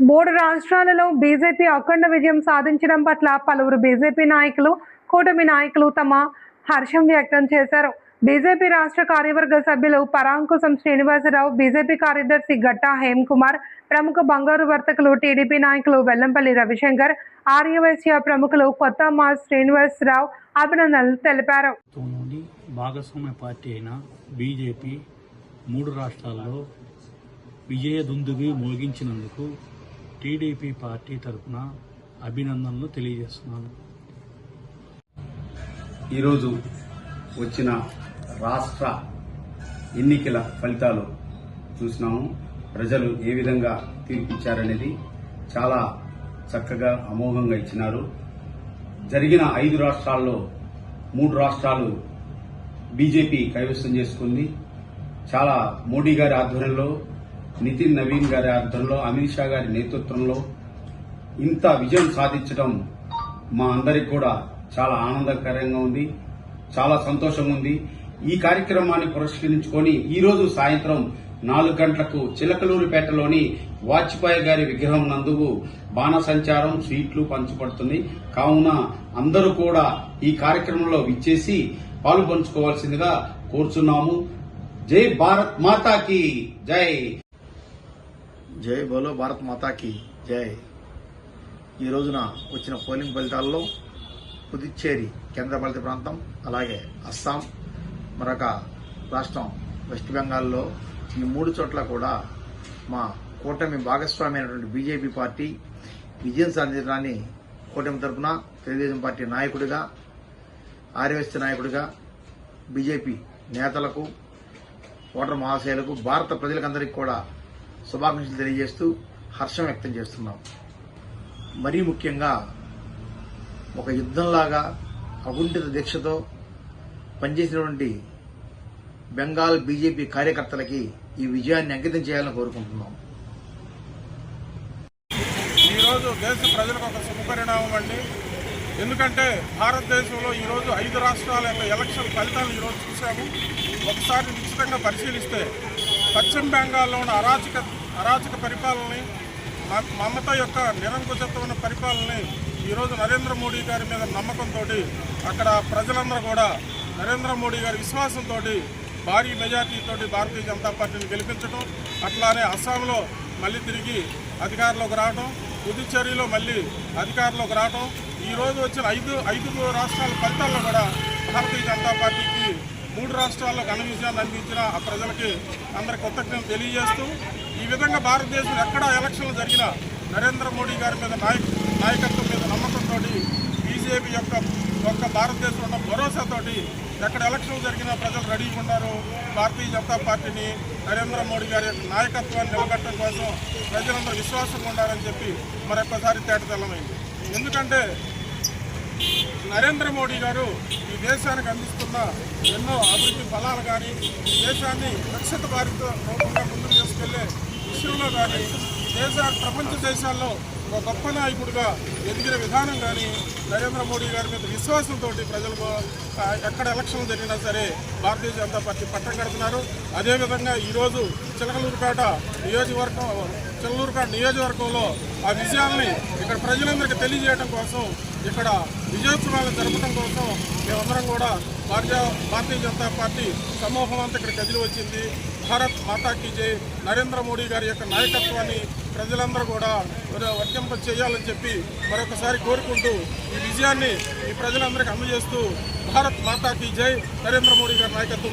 మూడు రాష్ట్రాలలో బీజేపీ అఖండ విజయం సాధించడం పట్ల పలువురు బీజేపీ నాయకులు, కూటమి నాయకులు తమ హర్షం వ్యక్తం చేశారు. బీజేపీ రాష్ట్ర కార్యవర్గ సభ్యులు పరాంకుశం శ్రీనివాసరావు, బీజేపీ కార్యదర్శి గట్టా హేమ్ కుమార్, ప్రముఖ బంగారు వర్తకులు టీడీపీ నాయకులు వెల్లంపల్లి రవిశంకర్, ఆర్యవైశ్య ప్రముఖులు కొత్తమ్మ శ్రీనివాసరావు అభినందనలు తెలిపారు. భాగస్వామ్య పార్టీ అయిన బీజేపీ మూడు రాష్ట్రాల్లో విజయదుందుబి మోగించినందుకు టీడీపీ పార్టీ తరఫున అభినందనలు తెలియజేస్తున్నాను. ఈరోజు వచ్చిన రాష్ట్ర ఎన్నికల ఫలితాలు చూసినాము. ప్రజలు ఏ విధంగా తీర్పిచ్చారనేది చాలా చక్కగా అమోఘంగా ఇచ్చినారు. జరిగిన 5 రాష్ట్రాల్లో 3 రాష్ట్రాలు బీజేపీ కైవసం చేసుకుంది. చాలా మోడీ గారి ఆధ్వర్యంలో, నితిన్ నవీన్ గారి ఆధ్వర్యంలో, అమిత్ షా గారి నేతృత్వంలో ఇంత విజయం సాధించడం మా అందరికి కూడా చాలా ఆనందకరంగా ఉంది, చాలా సంతోషంగా ఉంది. ఈ కార్యక్రమాన్ని పురస్కరించుకొని ఈ రోజు సాయంత్రం 4 గంటలకు చిలకలూరిపేటలోని వాజ్పేయి గారి విగ్రహం నందు బాణసంచారం, స్వీట్లు పంచబడుతుంది. కావున అందరూ కూడా ఈ కార్యక్రమంలో విచ్చేసి పాలు పంచుకోవాల్సిందిగా కోరుచున్నాము. జై భారత్ మాతాకి జై. జై బోలో భారత్ మాతాకి జై. ఈ రోజున వచ్చిన పోలింగ్ ఫలితాల్లో పుదుచ్చేరి కేంద్రపాలిత ప్రాంతం, అలాగే అస్సాం, మరొక రాష్ట్రం వెస్ట్ బెంగాల్లో ఈ 3 చోట్ల కూడా మా కూటమి భాగస్వామి అయినటువంటి బీజేపీ పార్టీ విజయం సాధించడాన్ని కూటమి తరఫున తెలుగుదేశం పార్టీ నాయకుడిగా, ఆర్యవైశ్య నాయకుడిగా బీజేపీ నేతలకు, ఓటర్ మహాశయులకు, భారత ప్రజలకందరికీ కూడా శుభాకాంక్షలు తెలియజేస్తూ హర్షం వ్యక్తం చేస్తున్నాం. మరీ ముఖ్యంగా ఒక యుద్ధంలాగా అకుంఠిత దీక్షతో పనిచేసినటువంటి బెంగాల్ బీజేపీ కార్యకర్తలకి ఈ విజయాన్ని అంకితం చేయాలని కోరుకుంటున్నాం. ఈరోజు దేశ ప్రజలకు ఒక శుభపరిణామం అండి. ఎందుకంటే భారతదేశంలో ఈరోజు 5 రాష్ట్రాల యొక్క ఎలక్షన్ ఫలితాలు ఈరోజు చూసాము. ఒకసారి నిశ్చితంగా పరిశీలిస్తే పశ్చిమ బెంగాల్లో ఉన్న అరాచక పరిపాలనని, మమత యొక్క నిరంకుశత్వమైన పరిపాలనని ఈరోజు నరేంద్ర మోడీ గారి మీద నమ్మకంతో అక్కడ ప్రజలందరూ కూడా నరేంద్ర మోడీ గారి విశ్వాసంతో భారీ మెజార్టీతో భారతీయ జనతా పార్టీని గెలిపించడం, అట్లానే అస్సాంలో మళ్ళీ తిరిగి అధికారంలోకి రావడం, పుదుచ్చేరిలో మళ్ళీ అధికారంలోకి రావడం, ఈరోజు వచ్చిన 5 రాష్ట్రాల ఫలితాల్లో కూడా భారతీయ జనతా పార్టీకి 3 రాష్ట్రాల్లో ఘన విజయాన్ని అందించిన ఆ ప్రజలకి అందరి కృతజ్ఞతలు తెలియజేస్తూ, ఈ విధంగా భారతదేశంలో ఎక్కడ ఎలక్షన్లు జరిగినా నరేంద్ర మోడీ గారి మీద నాయకత్వం మీద నమ్మకంతో బీజేపీ యొక్క భారతదేశంలో ఉన్న భరోసాతోటి ఎక్కడ ఎలక్షన్లు జరిగినా ప్రజలు రెడీగా ఉన్నారు. భారతీయ జనతా పార్టీని, నరేంద్ర మోడీ గారి యొక్క నాయకత్వాన్ని నిలబెట్టడం కోసం ప్రజలందరూ విశ్వాసంగా ఉండాలని చెప్పి మరొకసారి తేటతెల్లమైంది. ఎందుకంటే నరేంద్ర మోడీ గారు ఈ దేశానికి అందిస్తున్న ఎన్నో అభివృద్ధి ఫలాలు కానీ, ఈ దేశాన్ని వికసిత భారత రూపంగా ముందుకు తీసుకెళ్లే విషయంలో కానీ, ప్రపంచ దేశాల్లో ఒక గొప్ప నాయకుడిగా ఎదిగిన విధానం కానీ, నరేంద్ర మోడీ గారి మీద విశ్వాసంతో ప్రజలు ఎక్కడ ఎలక్షన్లు జరిగినా సరే భారతీయ జనతా పార్టీ పట్టం కడుతున్నారు. అదేవిధంగా ఈరోజు చిలకలూరుపేట నియోజకవర్గంలో ఆ విజయాల్ని ఇక్కడ ప్రజలందరికీ తెలియజేయడం కోసం, ఇక్కడ విజయోత్సవాలను జరపడం కోసం మేమందరం కూడా భారతీయ జనతా పార్టీ సమూహం అంతా ఇక్కడ కదిలి వచ్చింది. భారత్ మాతాకి జై. నరేంద్ర మోడీ గారి యొక్క నాయకత్వాన్ని ప్రజలందరూ కూడా వర్తింప చేయాలని చెప్పి మరొకసారి కోరుకుంటూ ఈ విజయాన్ని ఈ ప్రజలందరికీ అందజేస్తూ భారత్ మాతాకి జై. నరేంద్ర మోడీ గారి నాయకత్వం